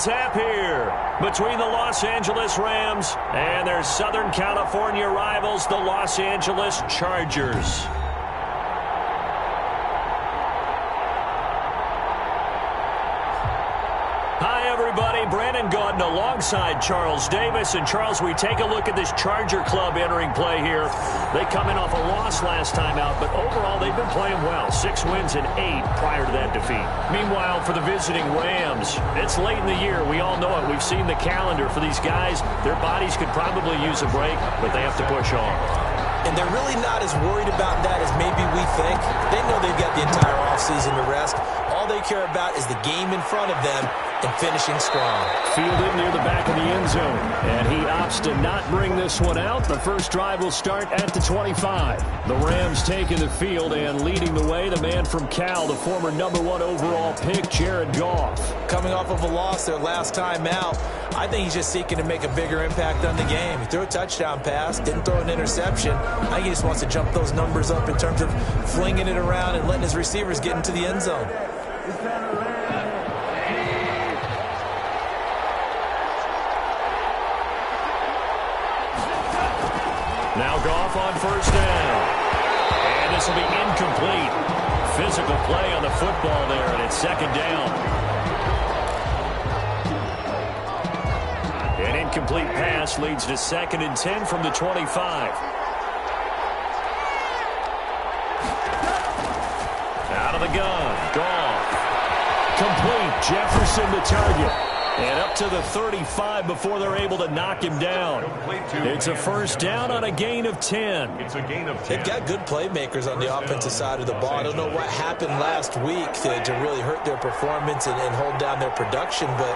tap here between the Los Angeles Rams and their Southern California rivals, the Los Angeles Chargers. Hi, everybody. Brandon Gaudin alongside Charles Davis. And, Charles, we take a look at this Charger club entering play here. They come in off a loss last time out, but overall they've been playing well. 6 wins and 8 prior to that defeat. Meanwhile, for the visiting Rams, it's late in the year. We all know it. We've seen the calendar for these guys. Their bodies could probably use a break, but they have to push on. And they're really not as worried about that as maybe we think. They know they've got the entire offseason to rest. All they care about is the game in front of them and finishing strong. Fielded near the back of the end zone. And he opts to not bring this one out. The first drive will start at the 25. The Rams taking the field and leading the way. The man from Cal, the former #1 overall pick, Jared Goff. Coming off of a loss their last time out, I think he's just seeking to make a bigger impact on the game. He threw a touchdown pass, didn't throw an interception. I think he just wants to jump those numbers up in terms of flinging it around and letting his receivers get into the end zone. Now Goff on first down. And this will be incomplete. Physical play on the football there, and it's second down. An incomplete pass leads to 2nd and 10 from the 25. Out of the gun. Goff. Complete. Jefferson the target. And up to the 35 before they're able to knock him down. It's a first down on a gain of 10. It's a gain of 10. They've got good playmakers on the offensive side of the ball. I don't know what happened last week to really hurt their performance and hold down their production, but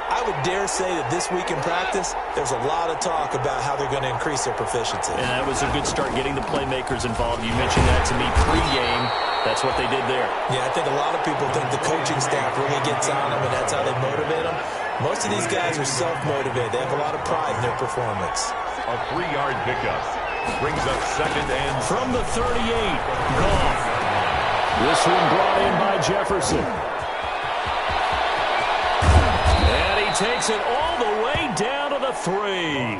I would dare say that this week in practice, there's a lot of talk about how they're going to increase their proficiency. And that was a good start getting the playmakers involved. You mentioned that to me pregame. That's what they did there. Yeah, I think a lot of people think the coaching staff really gets on them, and that's how they motivate them. Most of these guys are self-motivated. They have a lot of pride in their performance. A 3-yard pickup brings up 2nd and from the 38. Goff. This one brought in by Jefferson. And he takes it all the way down to the 3.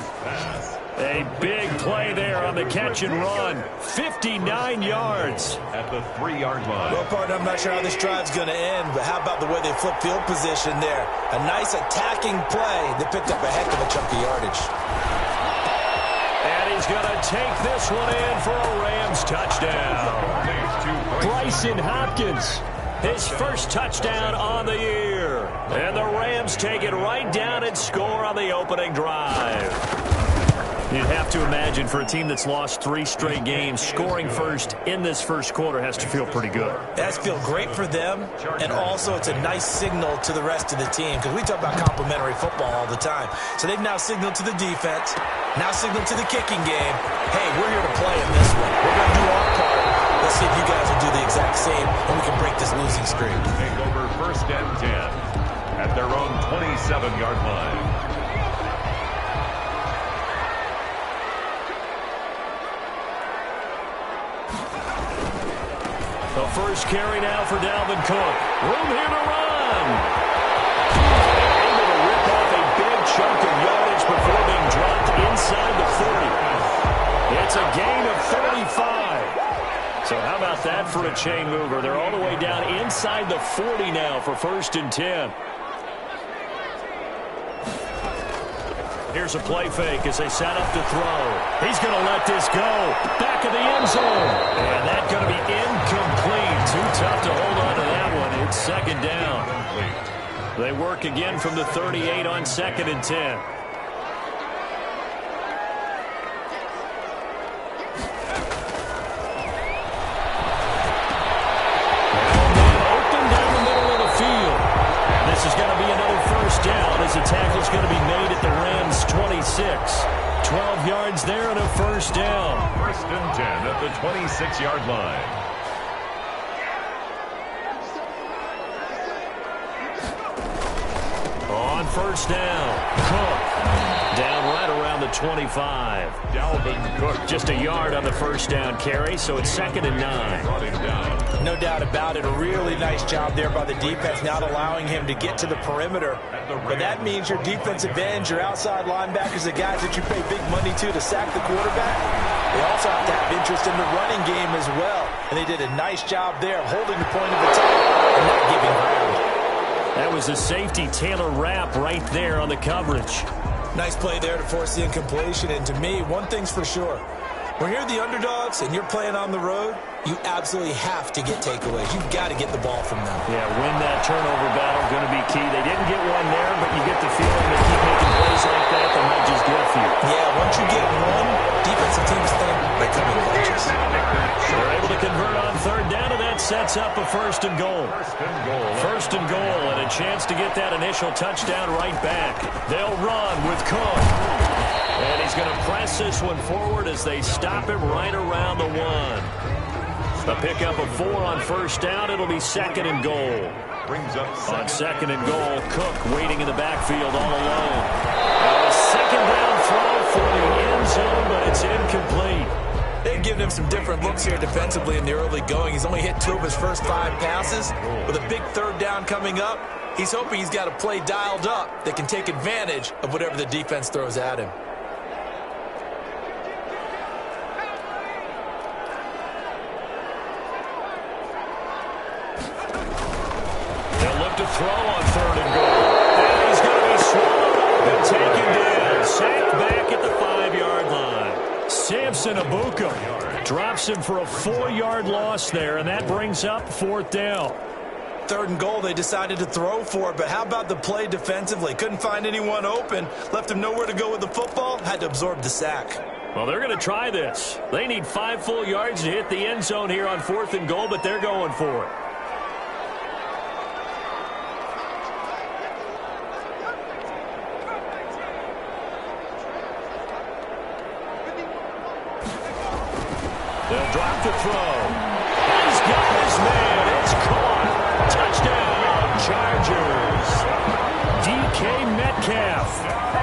A big play there on the catch and run. 59 yards. At the 3-yard line. Well, partner, I'm not sure how this drive's going to end, but how about the way they flip field position there? A nice attacking play. They picked up a heck of a chunk of yardage. And he's going to take this one in for a Rams touchdown. Bryson Hopkins. His first touchdown on the year. And the Rams take it right down and score on the opening drive. You'd have to imagine for a team that's lost 3 straight games, scoring first in this first quarter has to feel pretty good. That's feel great for them, and also it's a nice signal to the rest of the team, because we talk about complimentary football all the time. So they've now signaled to the defense, now signaled to the kicking game, hey, we're here to play in this one. We're going to do our part. Let's see if you guys will do the exact same, and we can break this losing streak. Take over 1st and 10 at their own 27-yard line. The first carry now for Dalvin Cook. Room here to run. Able to rip off a big chunk of yardage before being dropped inside the 40. It's a gain of 35. So how about that for a chain mover? They're all the way down inside the 40 now for 1st and 10. Here's a play fake as they set up to throw. He's going to let this go. Back of the end zone. And that's going to be incomplete. Too tough to hold on to that one. It's 2nd down. They work again from the 38 on 2nd and 10. Open down the middle of the field. And this is going to be another first down as the tackle's going to be made at the Rams 26. 12 yards there and a first down. 1st and 10 at the 26-yard line. On first down, Cook down right around the 25. Dalvin Cook. Just a yard on the first down carry, so it's 2nd and 9. Brought him down. No doubt about it. A really nice job there by the defense, not allowing him to get to the perimeter. But that means your defensive ends, your outside linebackers, the guys that you pay big money to sack the quarterback, they also have to have interest in the running game as well. And they did a nice job there of holding the point of attack and not giving ground. That was a safety Taylor Rapp right there on the coverage. Nice play there to force the incompletion. And to me, one thing's for sure. When you're the underdogs and you're playing on the road, you absolutely have to get takeaways. You've got to get the ball from them. Yeah, win that turnover battle, going to be key. They didn't get one there, but you get the feeling they keep making plays like that, they might just get a few. Yeah, once you get one, defensive teams think they come in bunches. They're able to convert on third down, and that sets up a first and goal. First and goal, and a chance to get that initial touchdown right back. They'll run with Cook. And he's going to press this one forward as they stop him right around the one. A pickup of 4 on first down. It'll be second and goal. On second and goal, Cook waiting in the backfield all alone. A second down throw for the end zone, but it's incomplete. They've given him some different looks here defensively in the early going. He's only hit 2 of his first 5 passes. With a big third down coming up, he's hoping he's got a play dialed up that can take advantage of whatever the defense throws at him. To throw on third and goal. And he's going to be swallowed up and taken down. Sacked back at the 5-yard line. Samson Abuka drops him for a 4-yard loss there, and that brings up fourth down. Third and goal, they decided to throw for it, but how about the play defensively? Couldn't find anyone open, left him nowhere to go with the football, had to absorb the sack. Well, they're going to try this. They need 5 full yards to hit the end zone here on fourth and goal, but they're going for it. They'll drop the throw. He's got his man. It's caught. Touchdown, Chargers. DK Metcalf,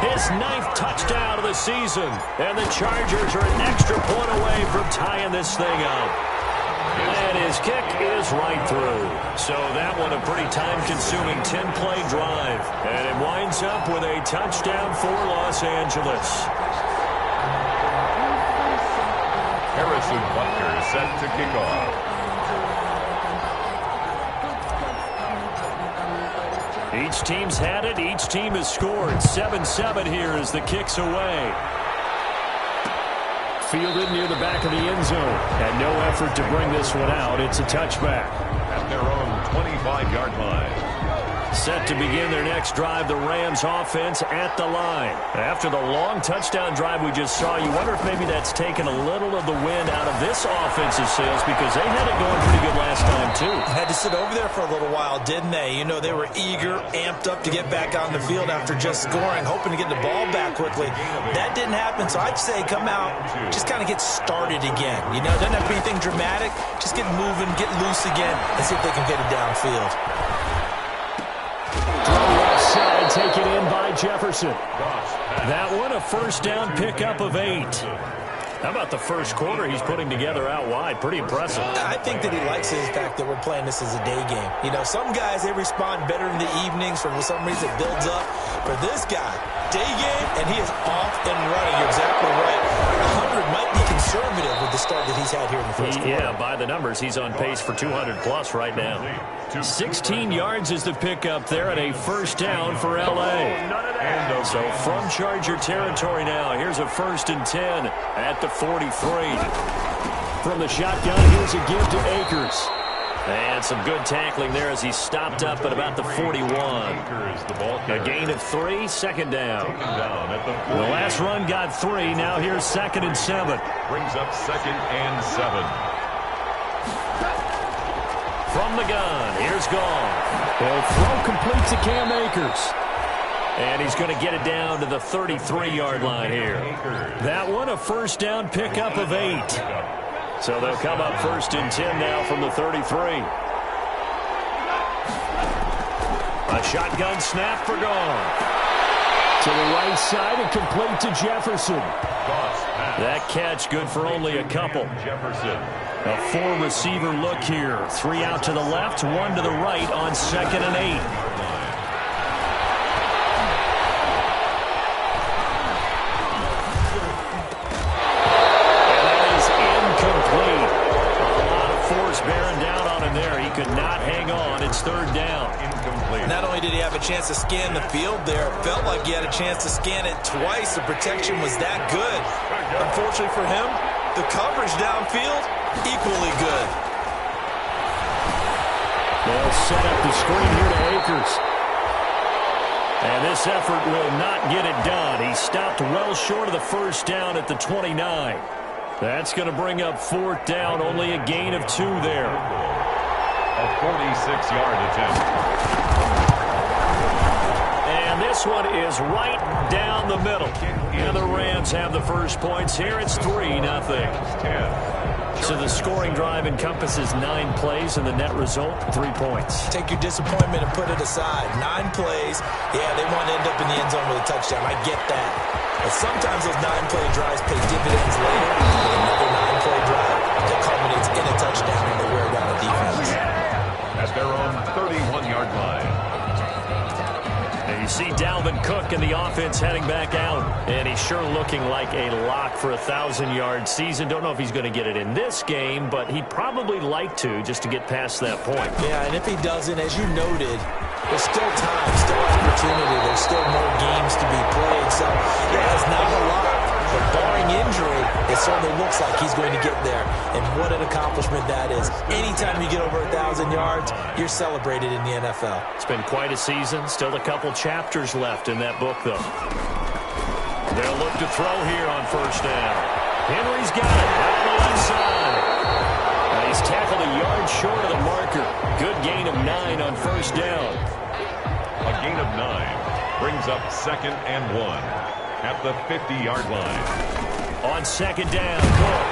his 9th touchdown of the season. And the Chargers are an extra point away from tying this thing up. And his kick is right through. So that one a pretty time-consuming 10-play drive. And it winds up with a touchdown for Los Angeles. Harrison Butker set to kick off. Each team's had it. Each team has scored. 7-7 here as the kick's away. Fielded near the back of the end zone. And no effort to bring this one out. It's a touchback. At their own 25-yard line. Set to begin their next drive, the Rams offense at the line. After the long touchdown drive we just saw, you wonder if maybe that's taken a little of the wind out of this offensive sails because they had it going pretty good last time, too. Had to sit over there for a little while, didn't they? You know, they were eager, amped up to get back on the field after just scoring, hoping to get the ball back quickly. That didn't happen, so I'd say come out, just kind of get started again. You know, doesn't have to be anything dramatic. Just get moving, get loose again, and see if they can get it downfield. Left side taken in by Jefferson. That one a first down pickup of 8. How about the first quarter he's putting together out wide? Pretty impressive. I think that he likes the fact that we're playing this as a day game. You know, some guys, they respond better in the evenings. For some reason, it builds up. For this guy, day game, and he is off and running. You're exactly right. 100 might be conservative with the start that he's had here in the first quarter. Yeah, by the numbers, he's on pace for 200-plus right now. 16 yards is the pickup there, and a first down for L.A. So from Charger territory now, here's a 1st and 10 at the 43. From the shotgun, here's a give to Akers. And some good tackling there as he stopped up at about the 41. A gain of 3, second down. The last run got 3. Now here's 2nd and 7. Brings up 2nd and 7. From the gun, here's Goff. He'll throw complete to Cam Akers. And he's going to get it down to the 33-yard line here. That one a first down pickup of 8. So they'll come up 1st and 10 now from the 33. A shotgun snap for Goff. To the right side and complete to Jefferson. That catch good for only a couple. Jefferson. A four-receiver look here. 3 out to the left, 1 to the right on 2nd and 8. And that is incomplete. A lot of force bearing down on him there. He could not hang on. It's 3rd down. Incomplete. Not only did he have a chance to scan the field there, it felt like he had a chance to scan it twice. The protection was that good. Unfortunately for him, the coverage downfield, equally good. They'll set up the screen here to Akers. And this effort will not get it done. He stopped well short of the 1st down at the 29. That's going to bring up 4th down, only a gain of 2 there. A 46-yard attempt. And this one is right down the middle. And the Rams have the first points here. It's 3-0. So the scoring drive encompasses 9 plays, and the net result, 3 points. Take your disappointment and put it aside. 9 plays. Yeah, they want to end up in the end zone with a touchdown. I get that. But sometimes those 9-play drives pay dividends later. Another 9-play drive that culminates in a touchdown and they wear down a defense. At their own 31-yard line. And you see Dalvin Cook in the offense heading back out. And he's sure looking like a lock for a 1,000-yard season. Don't know if he's going to get it in this game, but he'd probably like to just to get past that point. Yeah, and if he doesn't, as you noted, there's still time, still opportunity. There's still more games to be played. So, yeah, it's not a lot. But barring injury, it certainly looks like he's going to get there. And what an accomplishment that is. Anytime you get over 1,000 yards, you're celebrated in the NFL. It's been quite a season. Still a couple chapters left in that book, though. They'll look to throw here on 1st down. Henry's got it out on the left side. He's tackled a yard short of the marker. Good gain of 9 on 1st down. A gain of 9 brings up 2nd and 1 at the 50-yard line. On 2nd down, Cook.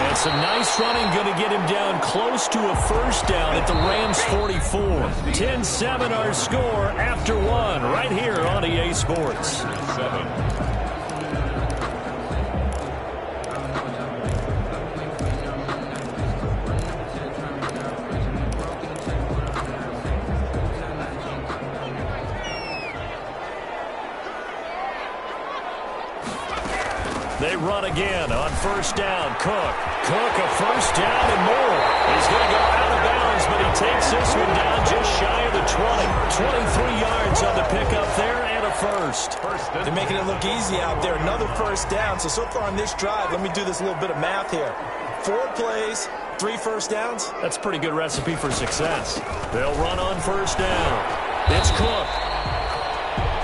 And some nice running, going to get him down close to a 1st down at the Rams 44. 10-7 our score after 1 right here on EA Sports. 7. They run again on 1st down. Cook. Cook, a 1st down and more. He's going to go out of bounds, but he takes this one down just shy of the 20. 23 yards on the pickup there and a 1st. They're making it look easy out there. Another 1st down. So far on this drive, let me do this little bit of math here. 4 plays, 3 1st downs. That's a pretty good recipe for success. They'll run on 1st down. It's Cook.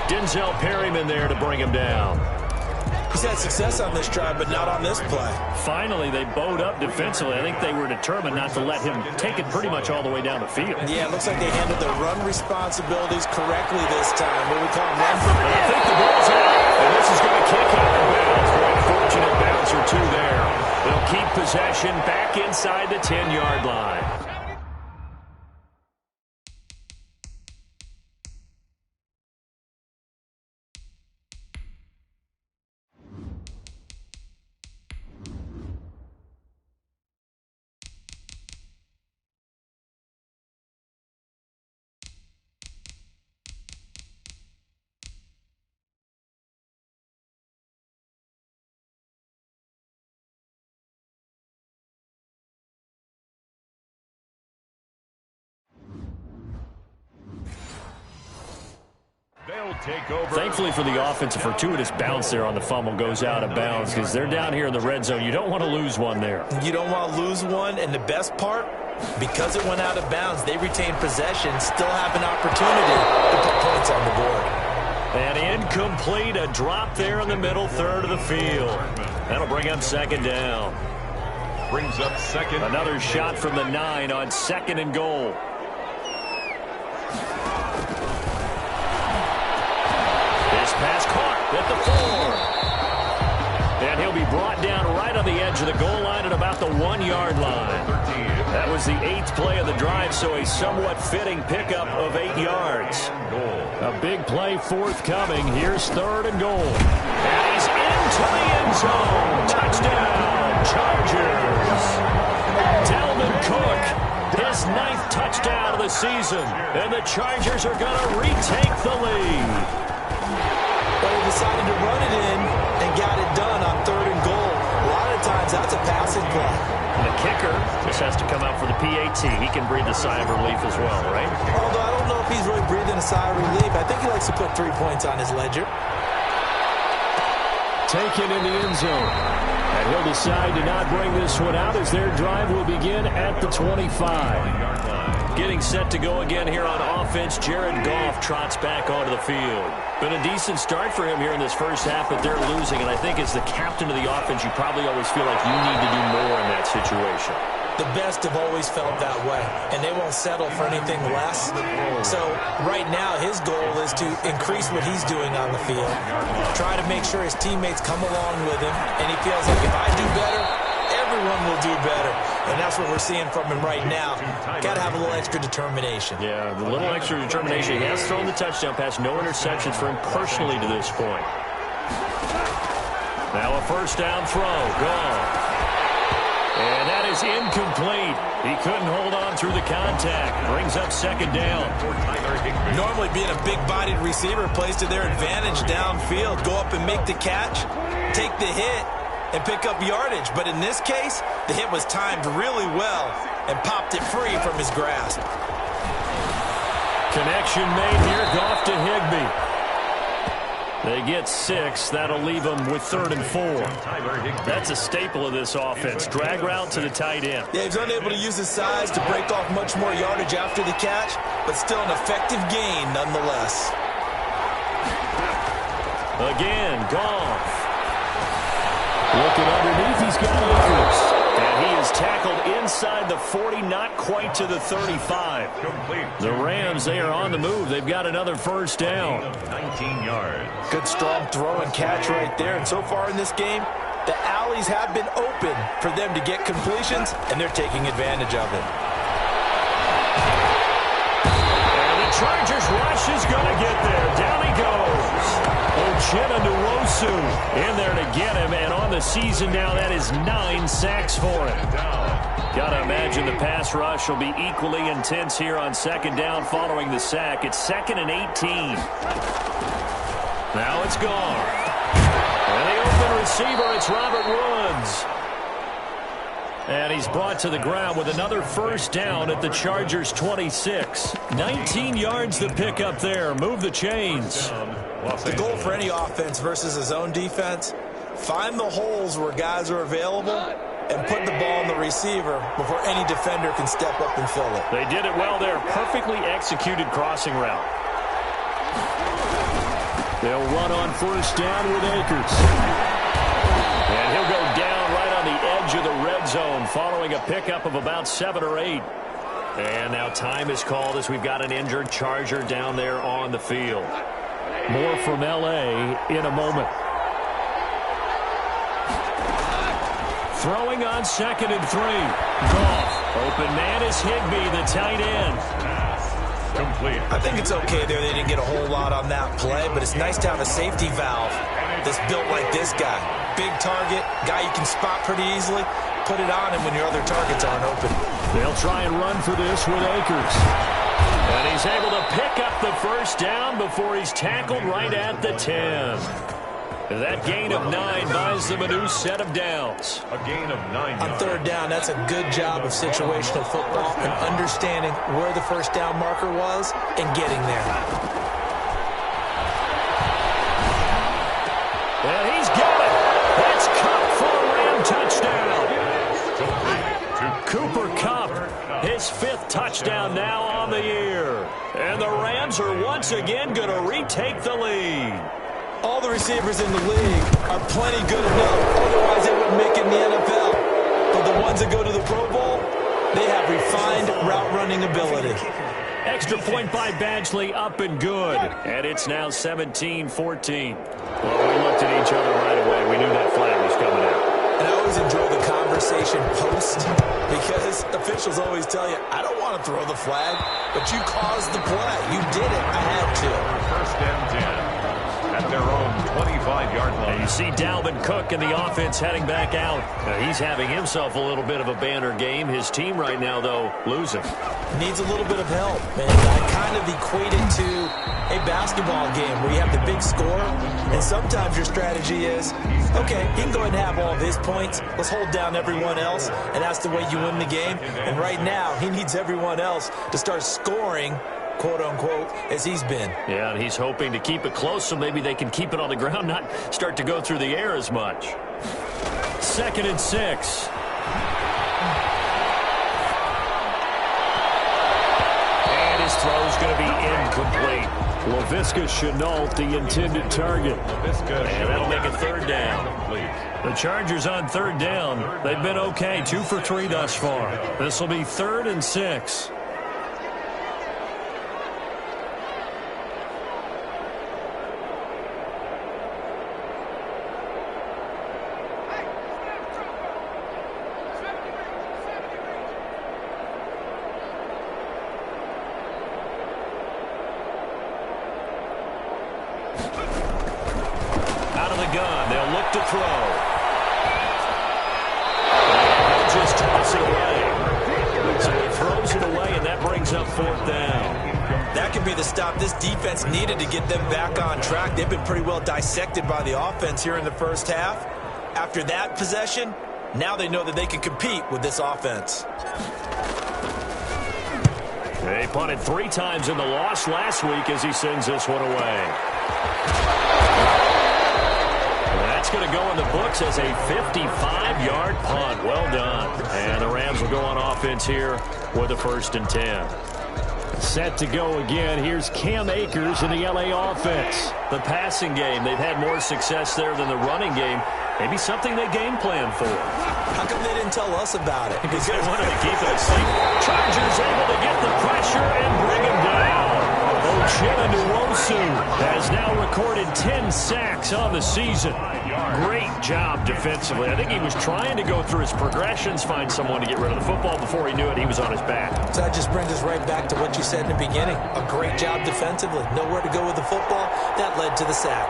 Denzel Perryman there to bring him down. He's had success on this drive, but not on this play. Finally, they bowed up defensively. I think they were determined not to let him take it pretty much all the way down the field. Yeah, it looks like they handled their run responsibilities correctly this time. What we call run for I think the ball's out, and this is going to kick out of bounds. Very fortunate bounce or 2 there. They'll keep possession back inside the 10-yard line. Thankfully for the offense, a fortuitous bounce there on the fumble goes out of bounds because they're down here in the red zone. You don't want to lose one there. You don't want to lose one, and the best part, because it went out of bounds, they retain possession, still have an opportunity to put points on the board. And incomplete, a drop there in the middle third of the field. That'll bring up 2nd down. Brings up 2nd. Another shot from the 9 on 2nd and goal. Pass caught at the 4. And he'll be brought down right on the edge of the goal line at about the 1-yard line. That was was the 8th play of the drive, so a somewhat fitting pickup of 8 yards. A big play forthcoming. Here's 3rd and goal. And he's into the end zone. Touchdown, Chargers. Dalvin Cook, his 9th touchdown of the season. And the Chargers are going to retake the lead. But he decided to run it in and got it done on 3rd and goal. A lot of times that's a passing play. And the kicker just has to come out for the PAT. He can breathe a sigh of relief as well, right? Although I don't know if he's really breathing a sigh of relief. I think he likes to put 3 points on his ledger. Taken in the end zone. And he'll decide to not bring this one out as their drive will begin at the 25. Getting set to go again here on offense, Jared Goff trots back onto the field. Been a decent start for him here in this first half, but they're losing. And I think as the captain of the offense, you probably always feel like you need to do more in that situation. The best have always felt that way, and they won't settle for anything less. So right now, his goal is to increase what he's doing on the field, try to make sure his teammates come along with him, and he feels like if I do better, everyone will do better. And that's what we're seeing from him right now. Got to have a little extra determination. Yeah, the little extra determination. He has thrown the touchdown pass, no interceptions for him personally to this point. Now a first down throw, gone. And that is incomplete. He couldn't hold on through the contact. Brings up 2nd down. Normally being a big-bodied receiver plays to their advantage downfield. Go up and make the catch, take the hit, and pick up yardage. But in this case, the hit was timed really well and popped it free from his grasp. Connection made here. Goff to Higbee. They get 6. That'll leave them with 3rd and 4. That's a staple of this offense. Drag route to the tight end. Yeah, he's unable to use his size to break off much more yardage after the catch, but still an effective gain nonetheless. Again, Goff. Looking underneath, he's got Akers. And he is tackled inside the 40, not quite to the 35. The Rams, they are on the move. They've got another first down. 19 yards. Good strong throw and catch right there. And so far in this game, the alleys have been open for them to get completions, and they're taking advantage of it. And the Chargers rush is going to get there. Down he goes. Ochena Nwosu in there to get him, and on the season now, that is 9 sacks for him. Got to imagine the pass rush will be equally intense here on 2nd down following the sack. It's 2nd and 18. Now it's gone. And the open receiver, it's Robert Woods. And he's brought to the ground with another first down at the Chargers' 26. 19 yards to pick up there. Move the chains. The goal for any offense versus a zone defense, find the holes where guys are available and put the ball on the receiver before any defender can step up and fill it. They did it well there. Perfectly executed crossing route. They'll run on first down with Akers. And he'll go down right on the edge of the red zone following a pickup of about 7 or 8. And now time is called as we've got an injured Charger down there on the field. More from L.A. in a moment. Throwing on 2nd and 3. Goff. Open man is Higbee, the tight end. Complete. I think it's okay there. They didn't get a whole lot on that play, but it's nice to have a safety valve that's built like this guy. Big target, guy you can spot pretty easily. Put it on him when your other targets aren't open. They'll try and run for this with Akers. And he's able to pick up the first down before he's tackled right at the 10. That gain of 9 buys them a new set of downs. A gain of 9 On yards. 3rd down, that's a good job of situational football and understanding where the first down marker was and getting there. And he's got it. That's Kupp for a Ram touchdown. Cooper Kupp, his 5th touchdown now on the year. And the Rams are once again going to retake the lead. All the receivers in the league are plenty good enough. Otherwise, they wouldn't make it in the NFL. But the ones that go to the Pro Bowl, they have refined route running ability. Extra point by Badgley, up and good. And it's now 17-14. Well, we looked at each other right away. We knew that flag was coming out. And I always enjoy the conversation post because officials always tell you, I don't want to throw the flag, but you caused the play. You did it. I had to. First and 10 at their own 25-yard line. You see Dalvin Cook and the offense heading back out. He's having himself a little bit of a banner game. His team right now, though, losing. Needs a little bit of help. And I kind of equate it to a basketball game where you have the big score, and sometimes your strategy is, okay, he can go ahead and have all of his points. Let's hold down everyone else, and that's the way you win the game. And right now, he needs everyone else to start scoring, quote-unquote, as he's been. Yeah, and he's hoping to keep it close so maybe they can keep it on the ground, not start to go through the air as much. 2nd and 6. And his throw's going to be incomplete. Laviska Shenault, the intended target. And that'll make it 3rd down. The Chargers on 3rd down. They've been okay, 2 for 3 thus far. This will be 3rd and 6. Out of the gun, they'll look to throw. And he'll just toss it away. So he throws it away, and that brings up 4th down. That could be the stop this defense needed to get them back on track. They've been pretty well dissected by the offense here in the first half. After that possession, now they know that they can compete with this offense. They punted 3 times in the loss last week as he sends this one away. That's going to go in the books as a 55-yard punt. Well done. And the Rams will go on offense here with a 1st and 10. Set to go again. Here's Cam Akers in the L.A. offense. The passing game, they've had more success there than the running game. Maybe something they game plan for. How come they didn't tell us about it? Because they wanted to keep it safe. Chargers able to get the pressure and bring him down. Uchenna Nwosu has now recorded 10 sacks on the season. Great job defensively. I think he was trying to go through his progressions, find someone to get rid of the football. Before he knew it, he was on his back. So that just brings us right back to what you said in the beginning. A great job defensively. Nowhere to go with the football. That led to the sack.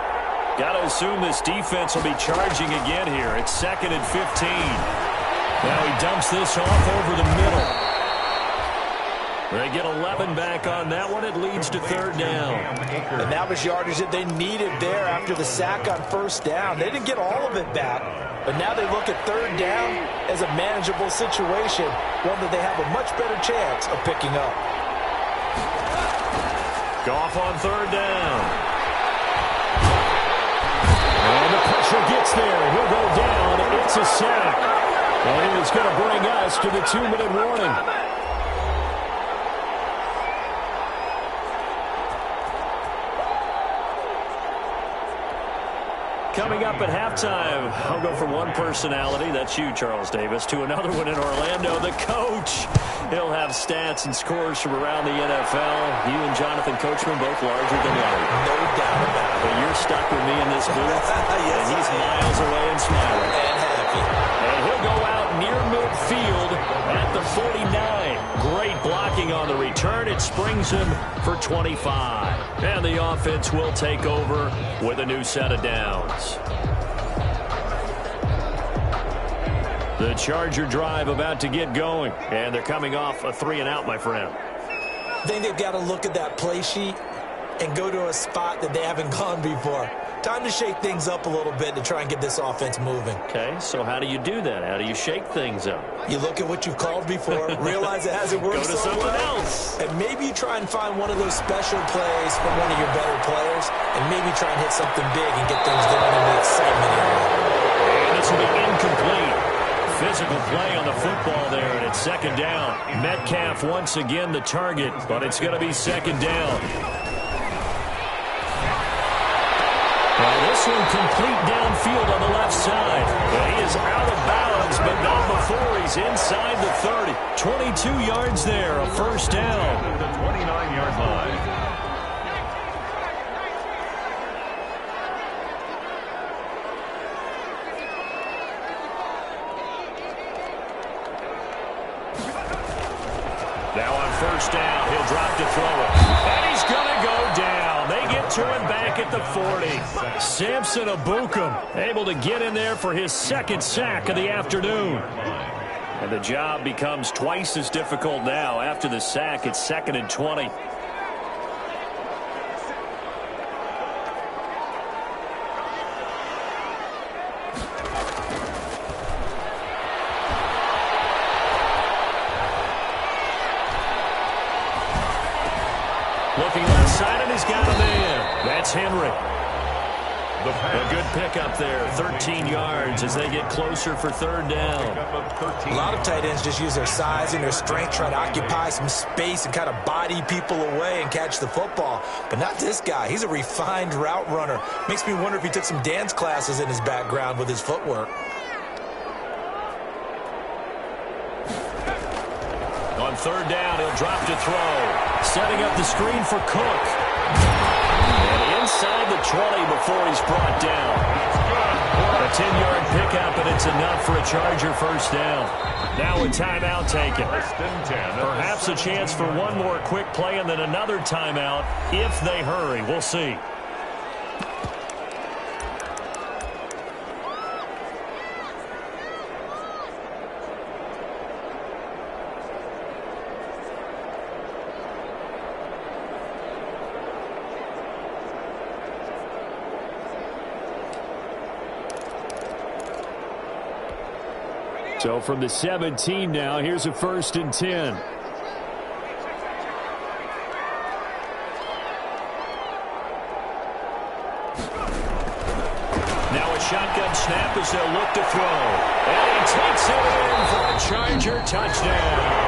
Got to assume this defense will be charging again here. It's 2nd and 15. Now he dumps this off over the middle. They get 11 back on that one. It leads to 3rd down. And that was yardage that they needed there after the sack on 1st down. They didn't get all of it back, but now they look at 3rd down as a manageable situation, one that they have a much better chance of picking up. Goff on 3rd down. And the pressure gets there. He'll go down. It's a sack. And it is going to bring us to the 2-minute warning. Coming up at halftime, I'll go from one personality, that's you, Charles Davis, to another one in Orlando, the coach. He'll have stats and scores from around the NFL. You and Jonathan Coachman both larger than life. No doubt about it. But you're stuck with me in this booth, Yes, and he's miles away and smiling. And happy. And he'll go out near midfield at the 49. Great blocking on the return. It springs him for 25. And the offense will take over with a new set of downs. The Charger drive about to get going. And they're coming off a 3-and-out, my friend. I think they've got to look at that play sheet and go to a spot that they haven't gone before. Time to shake things up a little bit to try and get this offense moving. Okay, so how do you do that? How do you shake things up? You look at what you've called before, realize it hasn't worked Go to so something well, else. and maybe you try and find one of those special plays from one of your better players, and maybe try and hit something big and get things going in the excitement area. And this will be incomplete. Physical play on the football there, and it's 2nd down. Metcalf once again the target, but it's going to be 2nd down. Now this one complete downfield on the left side. And he is out of bounds, but not before he's inside the 30. 22 yards there, a 1st down. The 29-yard line. first down. He'll drop to throw it. And he's going to go down. They get to him back at the 40. Samson Abukum able to get in there for his second sack of the afternoon. And the job becomes twice as difficult now. After the sack, it's 2nd and 20. Looking left side, and he's got a man. That's Henry. A good pickup there, 13 yards as they get closer for third down. A lot of tight ends just use their size and their strength, try to occupy some space and kind of body people away and catch the football. But not this guy. He's a refined route runner. Makes me wonder if he took some dance classes in his background with his footwork. On third down, he'll drop to throw. Setting up the screen for Cook. And inside the 20 before he's brought down. A 10-yard pickup, and it's enough for a Charger first down. Now a timeout taken. Perhaps a chance for one more quick play and then another timeout if they hurry. We'll see. So from the 17 now, here's a 1st and 10. Now a shotgun snap as they'll look to throw. And he takes it in for a Charger touchdown.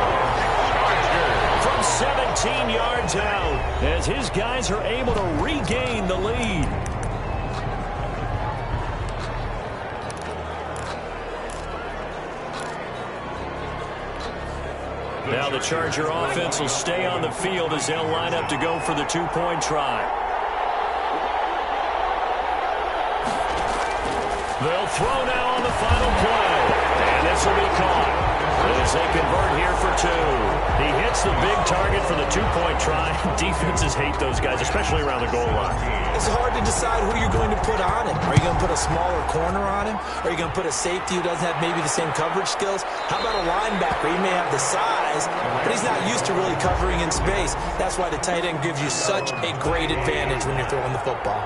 From 17 yards out as his guys are able to regain the lead. Now the Charger offense will stay on the field as they'll line up to go for the two-point try. They'll throw now on the final play. And this will be caught as they convert here for two. He hits the big target for the two-point try. Defenses hate those guys, especially around the goal line. It's hard to decide who you're going to put on him. Are you going to put a smaller corner on him? Are you going to put a safety who doesn't have maybe the same coverage skills? How about a linebacker? He may have the size, but he's not used to really covering in space. That's why the tight end gives you such a great advantage when you're throwing the football.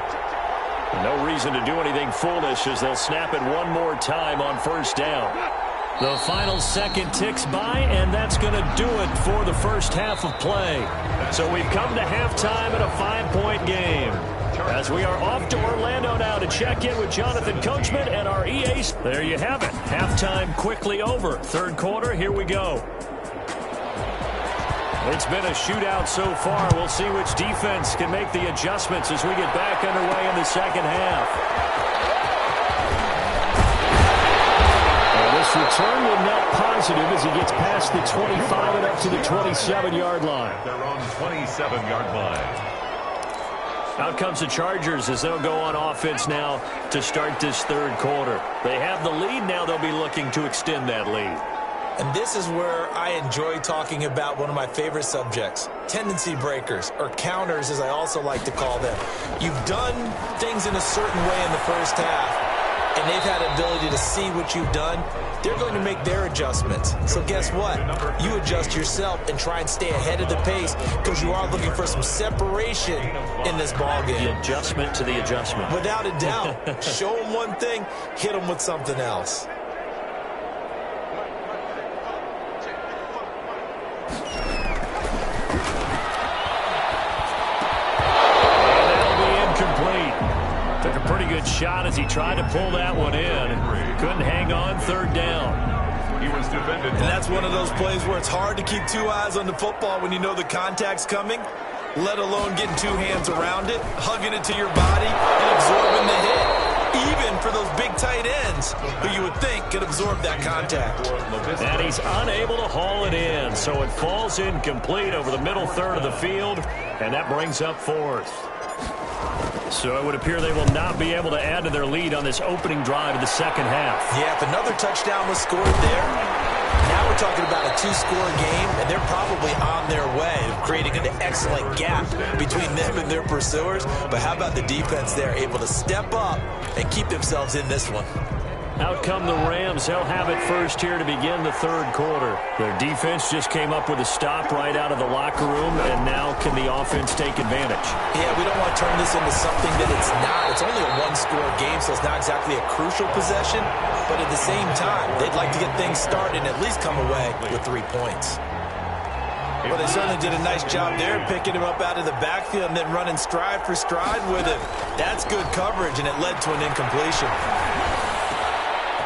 No reason to do anything foolish as they'll snap it one more time on first down. The final second ticks by, and that's going to do it for the first half of play. So we've come to halftime in a 5-point game. As we are off to Orlando now to check in with Jonathan Coachman and our EAs. There you have it. Halftime quickly over. Third quarter, here we go. It's been a shootout so far. We'll see which defense can make the adjustments as we get back underway in the second half. This return will net positive as he gets past the 25 and up to the 27-yard line. They're on 27-yard line. Out comes the Chargers as they'll go on offense now to start this third quarter. They have the lead. Now they'll be looking to extend that lead. And this is where I enjoy talking about one of my favorite subjects, tendency breakers, or counters as I also like to call them. You've done things in a certain way in the first half, and they've had the ability to see what you've done. They're going to make their adjustments. So guess what? You adjust yourself and try and stay ahead of the pace because you are looking for some separation in this ballgame. The adjustment to the adjustment. Without a doubt. Show them one thing, hit them with something else. Took a pretty good shot as he tried to pull that one in. Couldn't hang on third down. He was defended. And that's one of those plays where it's hard to keep two eyes on the football when you know the contact's coming, let alone getting two hands around it, hugging it to your body, and absorbing the hit. Even for those big tight ends who you would think could absorb that contact. And he's unable to haul it in, so it falls incomplete over the middle third of the field, and that brings up fourth. So it would appear they will not be able to add to their lead on this opening drive of the second half. Yeah, if another touchdown was scored there, now we're talking about a two-score game, and they're probably on their way of creating an excellent gap between them and their pursuers. But how about the defense there, able to step up and keep themselves in this one? Out come the Rams. They'll have it first here to begin the third quarter. Their defense just came up with a stop right out of the locker room, and now can the offense take advantage? Yeah, we don't want to turn this into something that it's not. It's only a one-score game, so it's not exactly a crucial possession. But at the same time, they'd like to get things started and at least come away with 3 points. Well, they certainly did a nice job there, picking him up out of the backfield and then running stride for stride with him. That's good coverage, and it led to an incompletion.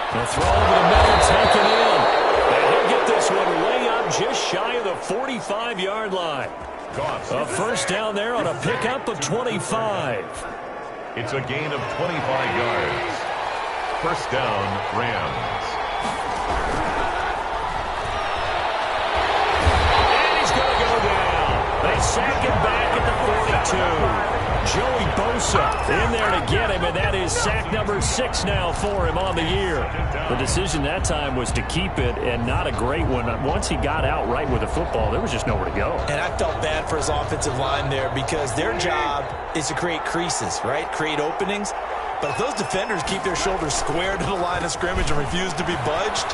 The throw over the middle, taken in. And he'll get this one way up just shy of the 45-yard line. A first down there on a pickup of 25. It's a gain of 25 yards. First down, Rams. And he's going to go down. They sack him back at the 42. Joey Bosa in there to get him, and that is sack number 6 now for him on the year. The decision that time was to keep it, and not a great one. Once he got out right with the football, there was just nowhere to go. And I felt bad for his offensive line there because their job is to create creases, right? Create openings. But if those defenders keep their shoulders square to the line of scrimmage and refuse to be budged,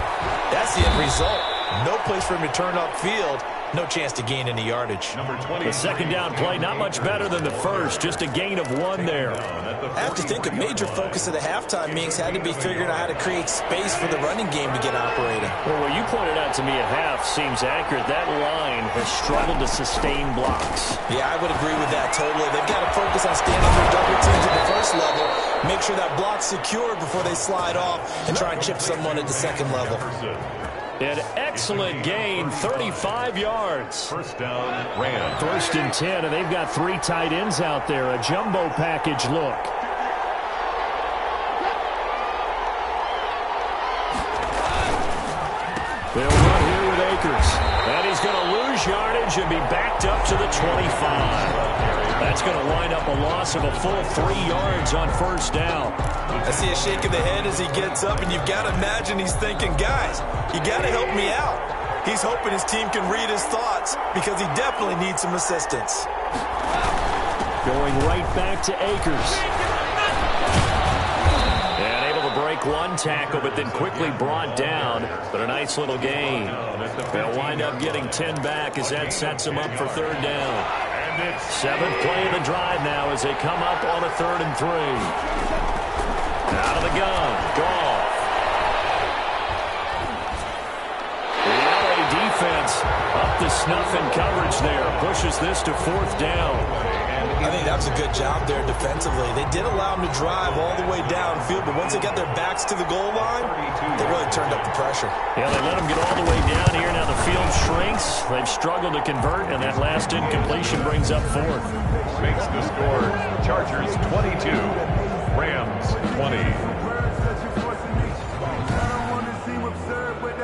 that's the end result. No place for him to turn upfield. No chance to gain any yardage. The second down play, not much better than the first. Just a gain of 1 there. I have to think a major focus of the halftime meetings had to be figuring out how to create space for the running game to get operating. Well, what you pointed out to me at half seems accurate. That line has struggled to sustain blocks. Yeah, I would agree with that totally. They've got to focus on standing their double teams at the first level, make sure that block's secure before they slide off, and try and chip someone at the second level. An excellent gain, 35 yards. First down, Rams. First and 10, and they've got 3 tight ends out there. A jumbo package look. They'll run here with Akers. And he's going to lose yardage and be backed up to the 25. That's going to wind up a loss of a full 3 yards on first down. I see a shake of the head as he gets up, and you've got to imagine he's thinking, guys, you got to help me out. He's hoping his team can read his thoughts because he definitely needs some assistance. Going right back to Akers. And able to break one tackle, but then quickly brought down. But a nice little gain. They'll wind up getting 10 back as that sets them up for third down. 7th play of the drive now as they come up on a 3rd and 3. Out of the gun, Goff. The LA defense up to snuff in coverage there. Pushes this to 4th down. I think that was a good job there defensively. They did allow them to drive all the way downfield, but once they got their backs to the goal line, they really turned up the pressure. Yeah, they let them get all the way down here. Now the field shrinks. They've struggled to convert, and that last incompletion brings up 4th. Makes the score Chargers 22, Rams 20.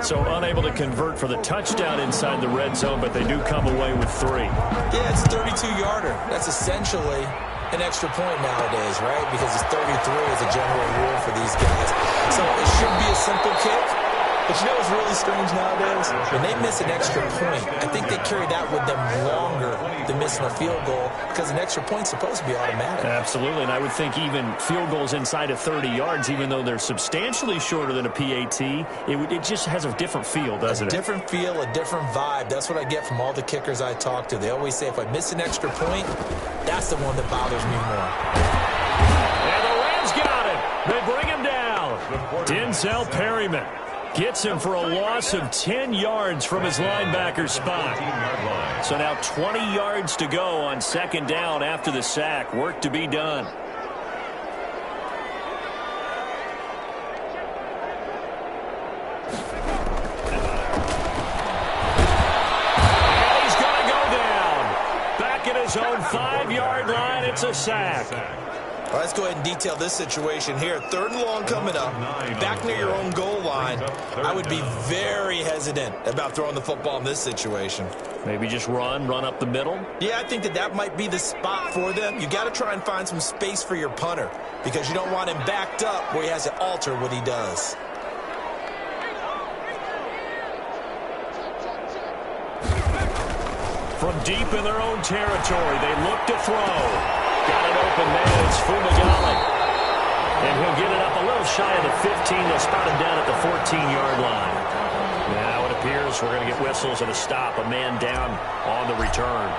So unable to convert for the touchdown inside the red zone, but they do come away with 3. Yeah, it's a 32-yarder. That's essentially an extra point nowadays, right? Because it's 33 as a general rule for these guys. So it should be a simple kick. But you know what's really strange nowadays? When they miss an extra point, I think they carry that with them longer than missing a field goal because an extra point's supposed to be automatic. Absolutely, and I would think even field goals inside of 30 yards, even though they're substantially shorter than a PAT, it just has a different feel, doesn't it? A different feel, a different vibe. That's what I get from all the kickers I talk to. They always say if I miss an extra point, that's the one that bothers me more. And the Rams got it. They bring him down. Denzel Perryman gets him for a loss of 10 yards from his linebacker spot. So now 20 yards to go on 2nd down after the sack. Work to be done. And he's going to go down. Back at his own 5-yard line, it's a sack. All right, let's go ahead and detail this situation here. 3rd and long coming up, back near your own goal line. I would be very hesitant about throwing the football in this situation. Maybe just run up the middle? Yeah, I think that might be the spot for them. You got to try and find some space for your punter because you don't want him backed up where he has to alter what he does. From deep in their own territory, they look to throw. Got an open man. It's Fumagalli. And he'll get it up a little shy of the 15. They'll spot him down at the 14-yard line. Now it appears we're going to get whistles and a stop. A man down on the return.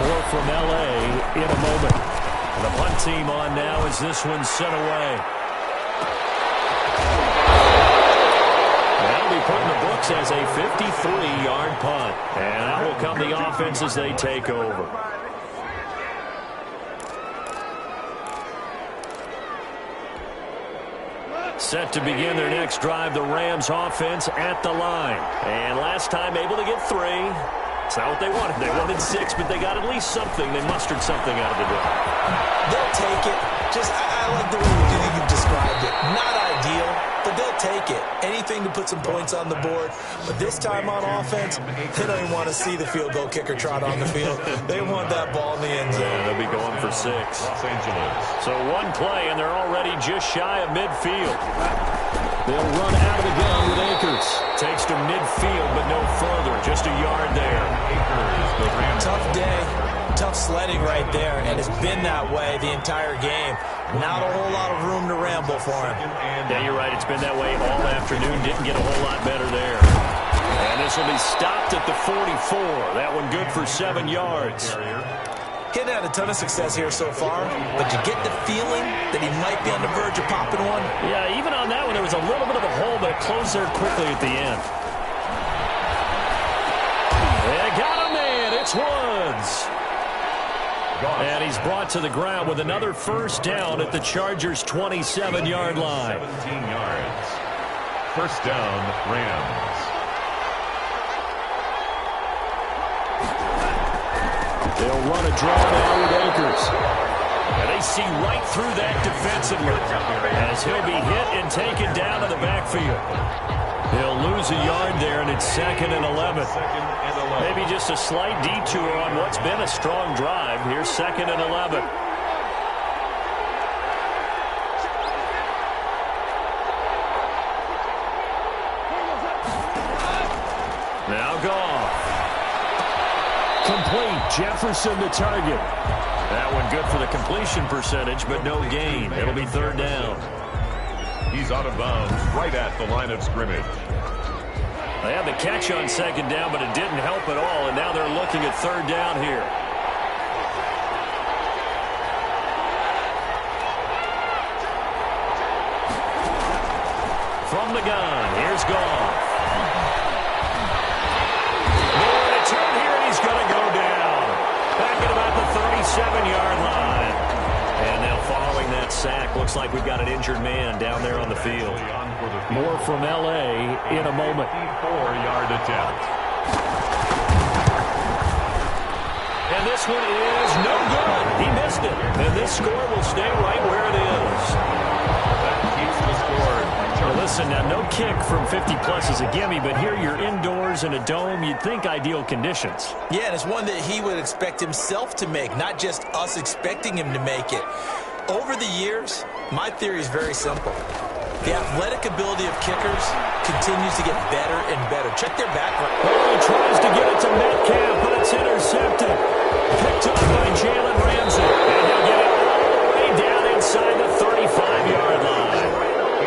More from L.A. in a moment. The punt team on now as this one's sent away. That'll be put in the books as a 53-yard punt. And out will come the offense as they take over. Set to begin their next drive, the Rams offense at the line. And last time able to get 3. It's not what they wanted. They wanted 6, but they got at least something. They mustered something out of the drive. They'll take it. I like the way you've described it. Not ideal, but they'll take it. Anything to put some points on the board. But this time on offense, they don't even want to see the field goal kicker trot on the field. They want that ball in the end zone. Yeah, they'll be going for 6. Los Angeles. So one play, and they're already just shy of midfield. They'll run out of the gun with Akers. Takes to midfield, but no further. Just a yard there. Tough day. Tough sledding right there, and it's been that way the entire game. Not a whole lot of room to ramble for him. Yeah, you're right. It's been that way all afternoon. Didn't get a whole lot better there. And this will be stopped at the 44. That one good for 7 yards. He hadn't had a ton of success here so far, but you get the feeling that he might be on the verge of popping one. Yeah, even on that one, there was a little bit of a hole, but it closed there quickly at the end. They got a man. It's Woods. And he's brought to the ground with another first down at the Chargers' 27-yard line. 17 yards. First down, Rams. They'll run a draw now with Akers. And they see right through that defensively as he'll be hit and taken down to the backfield. They'll lose a yard there, and it's 2nd and 11. Maybe just a slight detour on what's been a strong drive. Here's 2nd and 11. Now Goff. Complete. Jefferson the target. That one good for the completion percentage, but no gain. It'll be 3rd down. He's out of bounds right at the line of scrimmage. They had the catch on 2nd down, but it didn't help at all, and now they're looking at 3rd down here. From the gun, here's Goff. More in a turn here, and he's going to go down. Back at about the 37-yard line. And now following that sack, looks like we've got an injured man down there on the field. More from L.A. in a moment. 4-yard attempt. And this one is no good. He missed it. And this score will stay right where it is. That keeps the score. Well, listen, now no kick from 50-plus is a gimme, but here you're indoors in a dome. You'd think ideal conditions. Yeah, and it's one that he would expect himself to make, not just us expecting him to make it. Over the years, my theory is very simple. The athletic ability of kickers continues to get better and better. Check their background. Oh, he tries to get it to Metcalf, but it's intercepted. Picked up by Jalen Ramsey. And he'll get it all the way down inside the 35-yard line.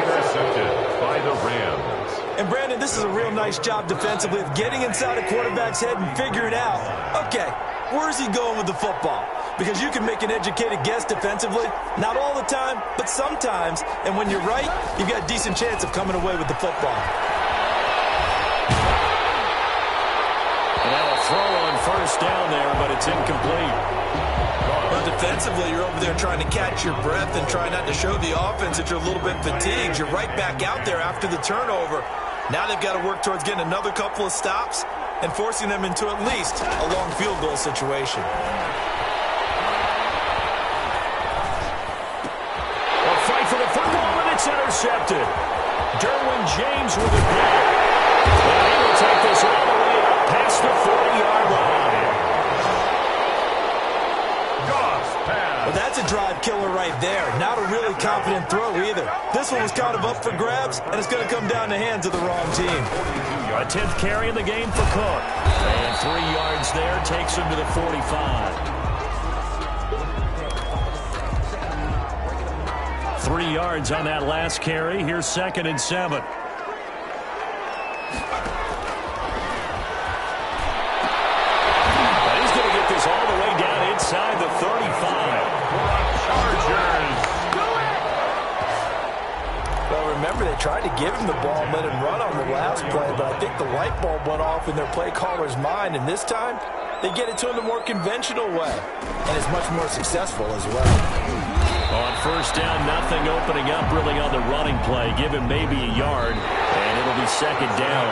Intercepted by the Rams. And, Brandon, this is a real nice job defensively of getting inside a quarterback's head and figuring out, okay, where's he going with the football? Because you can make an educated guess defensively. Not all the time, but sometimes. And when you're right, you've got a decent chance of coming away with the football. And now a throw on first down there, but it's incomplete. Well, defensively, you're over there trying to catch your breath and try not to show the offense that you're a little bit fatigued. You're right back out there after the turnover. Now they've got to work towards getting another couple of stops and forcing them into at least a long field goal situation. Fight for the football, and it's intercepted. Derwin James with a pick. And he will take this all the way up past the 40-yard line. Goss pass. Well, that's a drive killer right there. Not a really confident throw either. This one was kind of up for grabs, and it's going to come down the hands of the wrong team. A 10th carry in the game for Cook. And 3 yards there takes him to the 45. 3 yards on that last carry. Here's 2nd and 7. But he's going to get this all the way down inside the 35. Chargers. Well, remember, they tried to give him the ball and let him run on the last play, but I think the light bulb went off in their play caller's mind, and this time they get it to him the more conventional way, and it's much more successful as well. On 1st down, nothing opening up really on the running play. Give him maybe a yard, and it'll be 2nd down.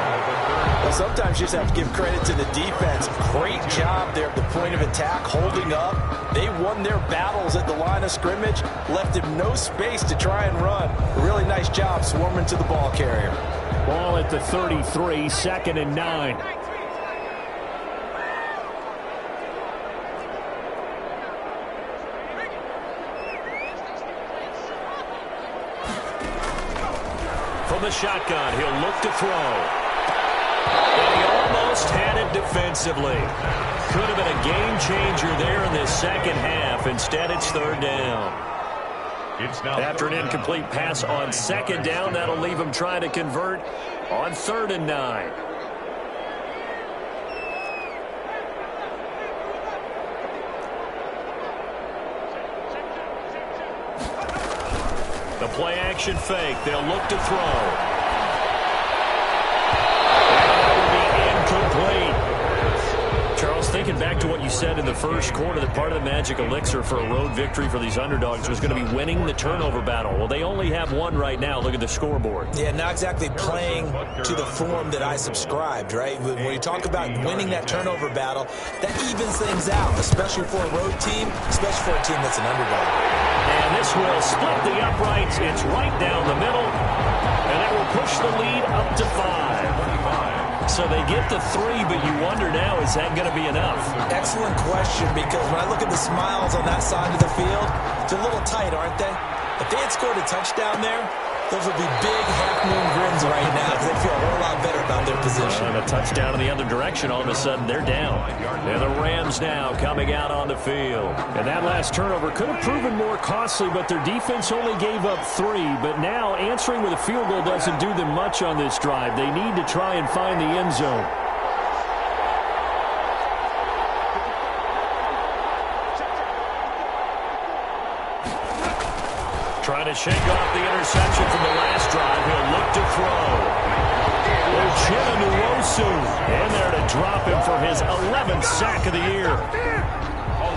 Well, sometimes you just have to give credit to the defense. Great job there at the point of attack, holding up. They won their battles at the line of scrimmage, left him no space to try and run. A really nice job swarming to the ball carrier. Ball at the 33, 2nd and 9. From the shotgun, he'll look to throw. And he almost had it defensively. Could have been a game changer there in this 2nd half. Instead, it's 3rd down. After an incomplete pass on 2nd down, that'll leave him trying to convert on 3rd and 9. The play action fake. They'll look to throw. And that will be incomplete. Charles, thinking back to what you said in the first quarter, that part of the magic elixir for a road victory for these underdogs was going to be winning the turnover battle. Well, they only have one right now. Look at the scoreboard. Yeah, not exactly playing to the form that I subscribed, right? When you talk about winning that turnover battle, that evens things out, especially for a road team, especially for a team that's an underdog. And this will split the uprights. It's right down the middle. And that will push the lead up to 5. So they get to 3, but you wonder now, is that going to be enough? Excellent question, because when I look at the smiles on that side of the field, they're a little tight, aren't they? If they had scored a touchdown there, those would be big half-moon grins right now, because they feel a whole lot better about their position. And a touchdown in the other direction, all of a sudden they're down. And the Rams now coming out on the field. And that last turnover could have proven more costly, but their defense only gave up 3. But now answering with a field goal doesn't do them much on this drive. They need to try and find the end zone. Trying to shake off the interception from the last drive. He'll look to throw. In there to drop him for his 11th sack of the year.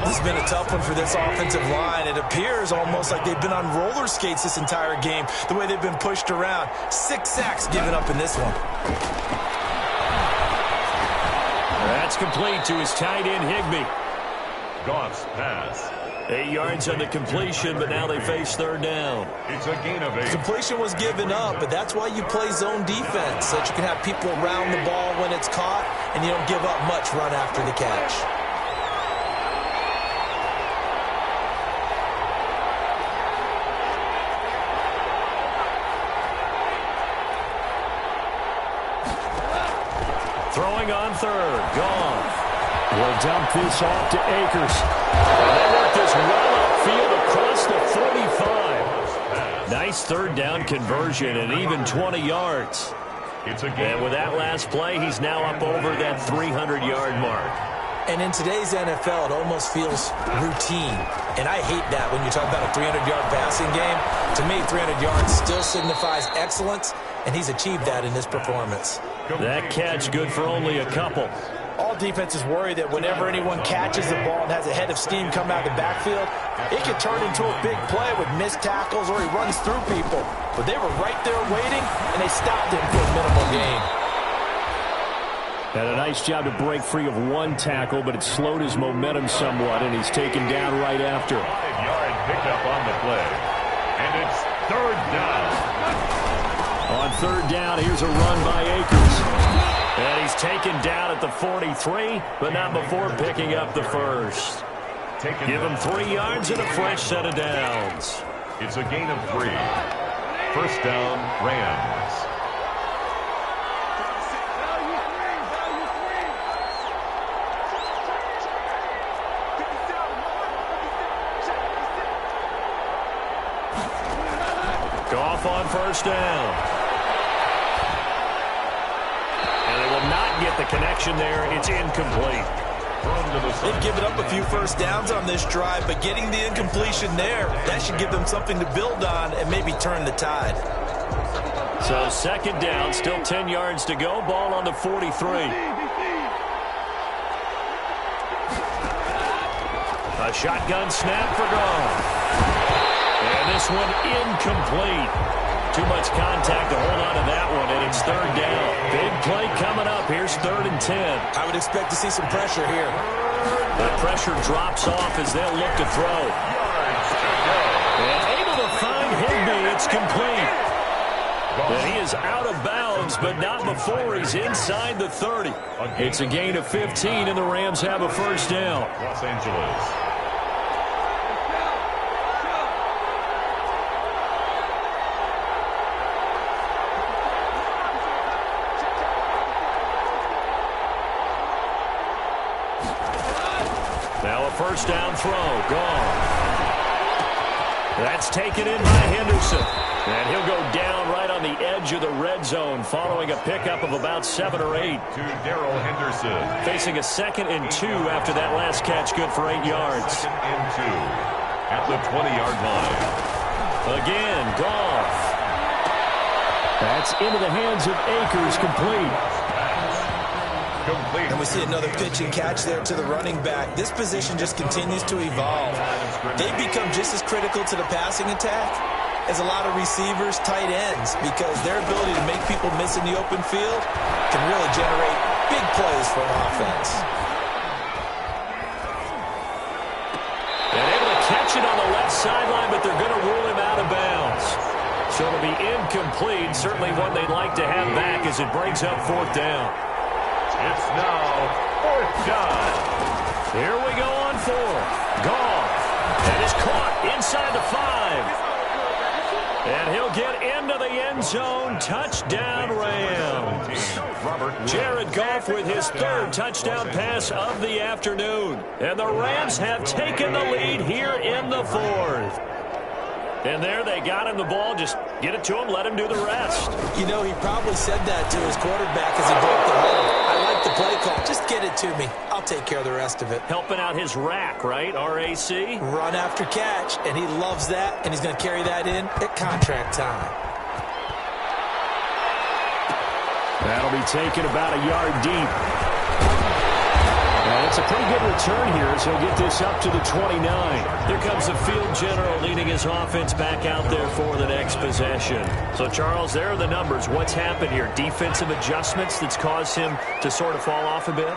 This has been a tough one for this offensive line. It appears almost like they've been on roller skates this entire game, the way they've been pushed around. 6 sacks given up in this one. That's complete to his tight end, Higbee. Goff's pass. 8 yards on the completion, but now they face 3rd down. It's a gain of 8. Completion was given up, but that's why you play zone defense, so that you can have people around the ball when it's caught, and you don't give up much run after the catch. Throwing on 3rd. Goff will dump this off to Akers. And they work this well upfield across the 45. Nice 3rd down conversion and even 20 yards. And with that last play, he's now up over that 300-yard mark. And in today's NFL, it almost feels routine. And I hate that when you talk about a 300-yard passing game. To me, 300 yards still signifies excellence, and he's achieved that in this performance. That catch good for only a couple. All defenses worry that whenever anyone catches the ball and has a head of steam come out of the backfield, it could turn into a big play with missed tackles or he runs through people. But they were right there waiting, and they stopped him for a minimal gain. Had a nice job to break free of one tackle, but it slowed his momentum somewhat, and he's taken down right after. 5-yard pickup on the play. And it's 3rd down. On 3rd down, here's a run by Akers. And he's taken down at the 43, but not before picking up the first. taken. Give him 3 yards and a fresh set of downs. It's a gain of 3. First down, Rams. Goff on first down. And they will not get the connection there. It's incomplete. They've given up a few first downs on this drive, but getting the incompletion there, that should give them something to build on and maybe turn the tide. So second down, still 10 yards to go. Ball on the 43. A shotgun snap for Goff. And this one incomplete. Too much contact to hold on to that one, and it's third down. Big play coming up. Here's 3rd and 10. I would expect to see some pressure here. The pressure drops off as they'll look to throw. And able to find Higbee. It's complete. And he is out of bounds, but not before he's inside the 30. It's a gain of 15, and the Rams have a first down. Los Angeles. Now a first down throw. Gone. That's taken in by Henderson. And he'll go down right on the edge of the red zone following a pickup of about 7 or 8. To Darrell Henderson. Facing a 2nd and 2 after that last catch, good for 8 yards. 2nd and 2 at the 20-yard line. Again, Goff. That's into the hands of Akers, complete. Complete. And we see another pitch and catch there to the running back. This position just continues to evolve. They've become just as critical to the passing attack as a lot of receivers, tight ends, because their ability to make people miss in the open field can really generate big plays for an offense. And able to catch it on the left sideline, but they're going to rule him out of bounds. So it'll be incomplete, certainly one they'd like to have back as it brings up 4th down. It's now 4th down. Here we go on 4th. Goff. And is caught inside the 5. And he'll get into the end zone. Touchdown, Rams. Jared Goff with his 3rd touchdown pass of the afternoon. And the Rams have taken the lead here in the 4th. And there they got him the ball. Just get it to him, let him do the rest. You know, he probably said that to his quarterback as he broke the huddle. I like the play call. Just get it to me. I'll take care of the rest of it. Helping out his rack, right? R-A-C? Run after catch, and he loves that, and he's going to carry that in at contract time. That'll be taken about a yard deep. And it's a pretty good return here as he'll get this up to the 29. Here comes the field general leading his offense back out there for the next possession. So, Charles, there are the numbers. What's happened here? Defensive adjustments that's caused him to sort of fall off a bit?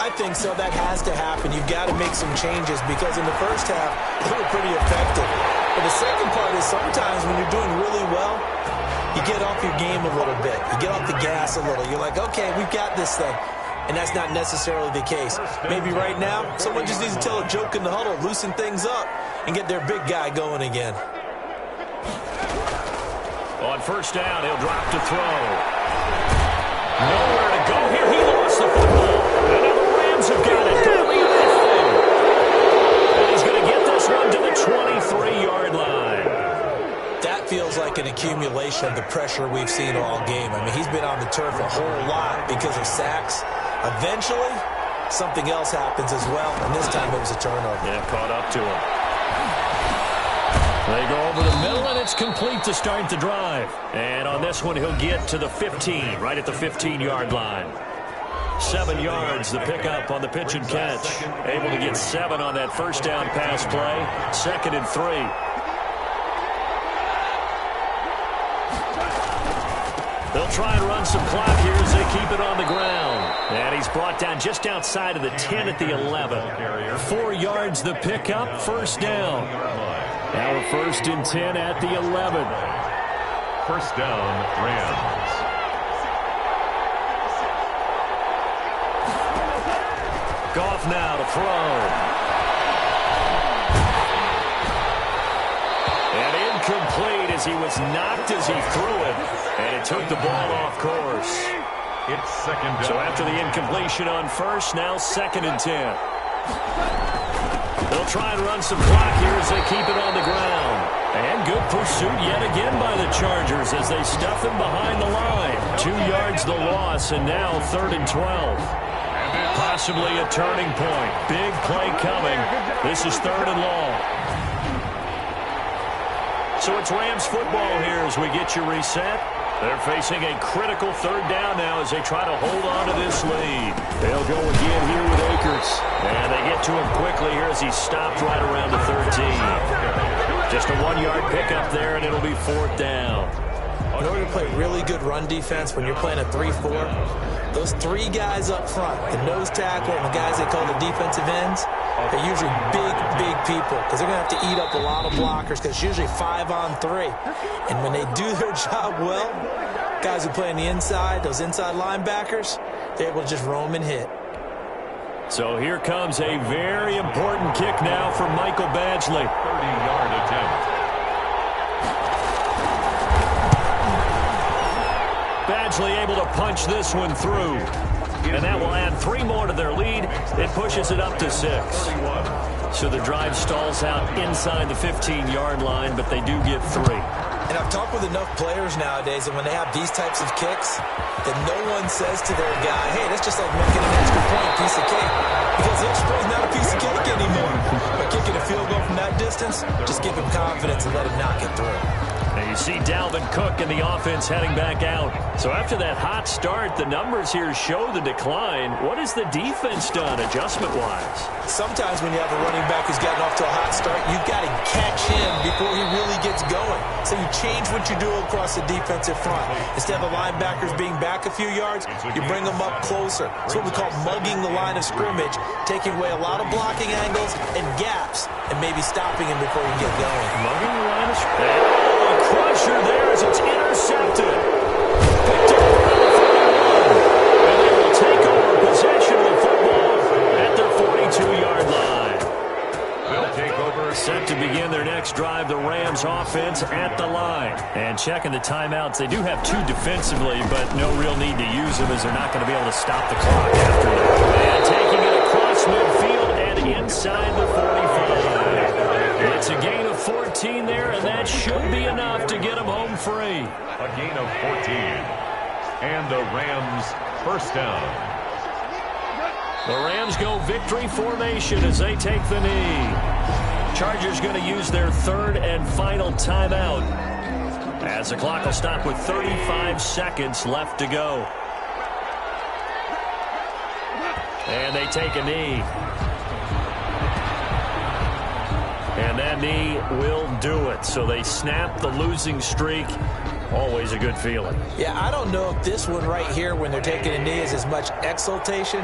I think so. That has to happen. You've got to make some changes because in the first half, they were pretty effective. But the second part is sometimes when you're doing really well, you get off your game a little bit. You get off the gas a little. You're like, okay, we've got this thing. And that's not necessarily the case. Maybe right now, someone just needs to tell a joke in the huddle, loosen things up, and get their big guy going again. On first down, he'll drop to throw. Nowhere to go here. He lost the football. And now the Rams have got it. Don't leave anything. And he's going to get this one to the 23-yard line. That feels like an accumulation of the pressure we've seen all game. I mean, he's been on the turf a whole lot because of sacks. Eventually, something else happens as well, and this time it was a turnover. Yeah, caught up to him. They go over the middle, and it's complete to start the drive. And on this one, he'll get to the 15, right at the 15-yard line. 7 yards, the pickup on the pitch and catch. Able to get 7 on that first down pass play. 2nd and 3. They'll try and run some clock here as they keep it on the ground. And he's brought down just outside of the 10 at the 11. 4 yards the pickup, first down. Now a 1st and 10 at the 11. First down, Rams. Goff now to throw. incomplete as he was knocked as he threw it, and it took the ball off course. It's second down. So after the incompletion on first, now 2nd and 10. They'll try and run some clock here as they keep it on the ground. And good pursuit yet again by the Chargers as they stuff him behind the line. 2 yards the loss, and now 3rd and 12. Possibly a turning point. Big play coming. This is 3rd and long. So it's Rams football here as we get you reset. They're facing a critical 3rd down now as they try to hold on to this lead. They'll go again here with Akers. And they get to him quickly here as he stopped right around the 13. Just a 1-yard pickup there, and it'll be 4th down. In order to play really good run defense when you're playing a 3-4, those 3 guys up front, the nose tackle and the guys they call the defensive ends, they're usually big people because they're going to have to eat up a lot of blockers because it's usually 5-on-3. And when they do their job well, guys who play on the inside, those inside linebackers, they're able to just roam and hit. So here comes a very important kick now from Michael Badgley. 30-yard attempt. Badgley able to punch this one through. And that will add 3 more to their lead. It pushes it up to 6. So the drive stalls out inside the 15-yard line, but they do get 3. And I've talked with enough players nowadays that when they have these types of kicks, that no one says to their guy, hey, that's just like making an extra point, piece of cake. Because the extra point is not a piece of cake anymore. But kicking a field goal from that distance, just give him confidence and let him knock it through. And you see Dalvin Cook and the offense heading back out. So after that hot start, the numbers here show the decline. What has the defense done adjustment-wise? Sometimes when you have a running back who's gotten off to a hot start, you've got to catch him before he really gets going. So you change what you do across the defensive front. Instead of the linebackers being back a few yards, you bring them up closer. It's what we call mugging the line of scrimmage, taking away a lot of blocking angles and gaps, and maybe stopping him before you get going. Mugging the line of scrimmage. Crusher there as it's intercepted. Picked up around the 41. And they will take over possession of the football at their 42-yard line. They'll take over. Set to begin their next drive, the Rams offense at the line. And checking the timeouts, they do have 2 defensively, but no real need to use them as they're not going to be able to stop the clock after that. And taking it across midfield and inside the 45. It's a gain of 14 there, and that should be enough to get them home free. A gain of 14. And the Rams first down. The Rams go victory formation as they take the knee. Chargers going to use their 3rd and final timeout as the clock will stop with 35 seconds left to go. And they take a knee. And that knee will do it. So they snap the losing streak. Always a good feeling. Yeah, I don't know if this one right here, when they're taking a knee, is as much exultation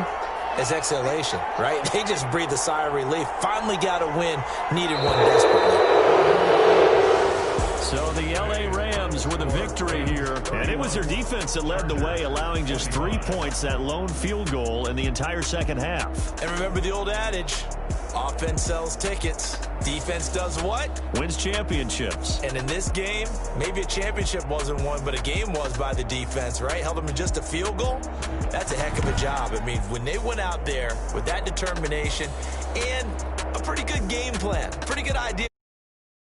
as exhalation, right? They just breathe a sigh of relief. Finally got a win. Needed one desperately. So the L.A. Rams with a victory here. And it was their defense that led the way, allowing just 3 points, that lone field goal in the entire second half. And remember the old adage, offense sells tickets. Defense does what? Wins championships. And in this game, maybe a championship wasn't won, but a game was by the defense, right? Held them in just a field goal. That's a heck of a job. I mean, when they went out there with that determination and a pretty good game plan, pretty good idea.